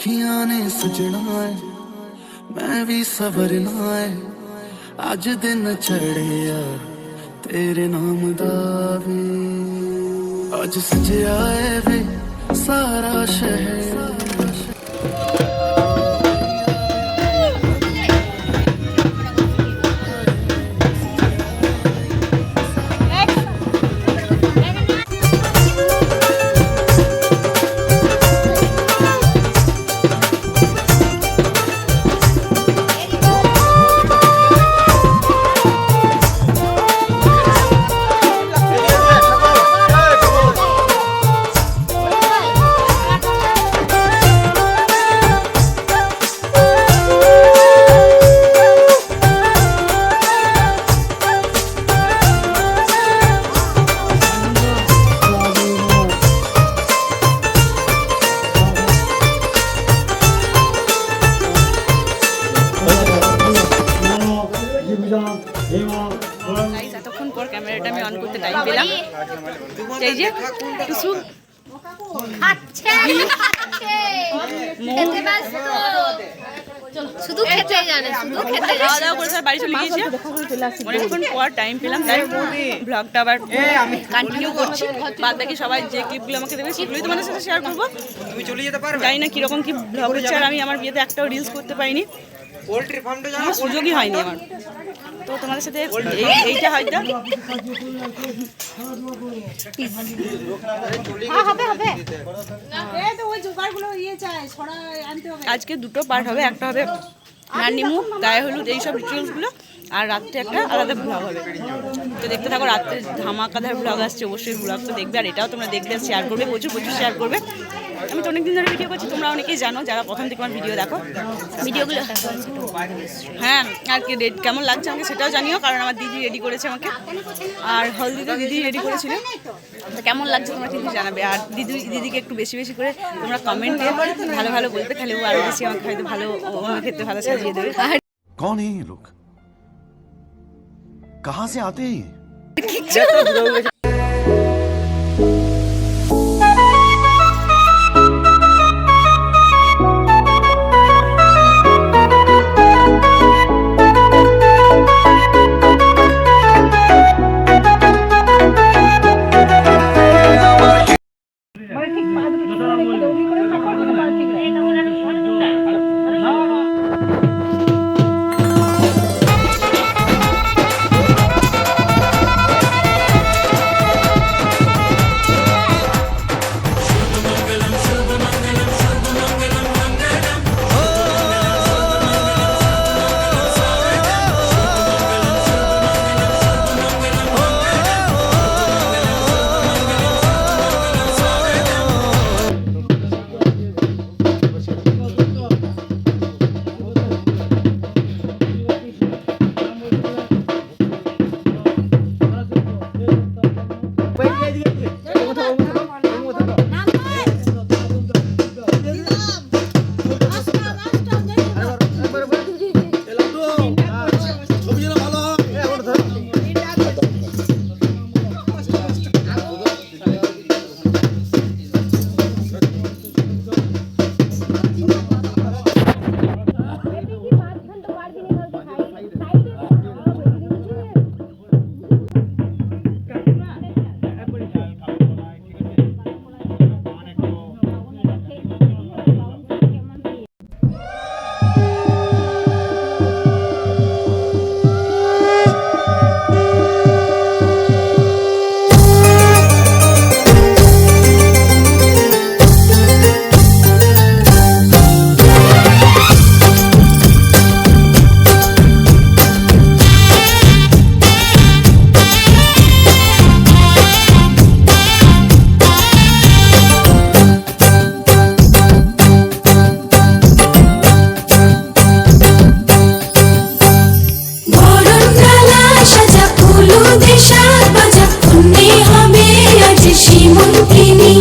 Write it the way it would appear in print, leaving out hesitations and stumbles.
अखियां ने सजना है मैं भी सवरना है अज दिन चढ़िया तेरे नाम दा वे अज सजया है वे सारा शहर এতক্ষণ পর ক্যামেরাটা আমি অন করতে টাইম পেলাম। এই যে টুসু শুধু খেতে জানে, শুধু খেতে খাওয়া দাওয়া করে বাড়ি চলে গিয়েছে। অনেকক্ষণ পর টাইম পেলাম, তাই ব্লগটা আবার কন্টিনিউ করছি। বাদ বাকি সবাই যে ক্লিপগুলো আমাকে দেবে সেগুলোই তোমাদের সাথে শেয়ার করবো। জানি না কিরকম কি ব্লগ হচ্ছে, আর আমি আমার বিয়েতে একটাও রিলস করতে পারিনি, সুযোগই হয়নি আমার। তো তোমাদের সাথে এইটা হয়তো আজকে দুটো পার্ট হবে, একটা হবে নানিমু গায়ে হলুদ এইসব রিচুয়ালসগুলো, আর রাত্রে একটা আলাদা ব্লগ হবে। তো দেখতে থাকো, রাত্রে ধামাকাদার ব্লগ আসছে, অবশ্যই ব্লগ তো দেখবে, আর এটাও তোমরা দেখবে, শেয়ার করবে, প্রচুর প্রচুর শেয়ার করবে। আমি তো অনেকদিন ধরে ভিডিও করছি, তোমরা অনেকেই জানো যারা প্রথম থেকে আমার ভিডিও দেখো। ভিডিওগুলো হ্যাঁ, আর কি কেমন লাগছে আমাকে সেটাও জানিও, কারণ আমার দিদি রেডি করেছে আমাকে, আর হলদিতে দিদি রেডি করেছিল। তো কেমন লাগছে তোমরা কিন্তু জানাবে, আর দিদিকে একটু বেশি বেশি করে তোমরা কমেন্টে ভালো ভালো বলবে, তাহলে ও আরও বেশি আমাকে হয়তো ভালো অন্য ক্ষেত্রে ভালো সাজিয়ে দেবে। कौन है ये लोग कहाँ से आते हैं দেশাত বাজা পুণ্যে হবে আজ শ্রীমন্ত্রিনী।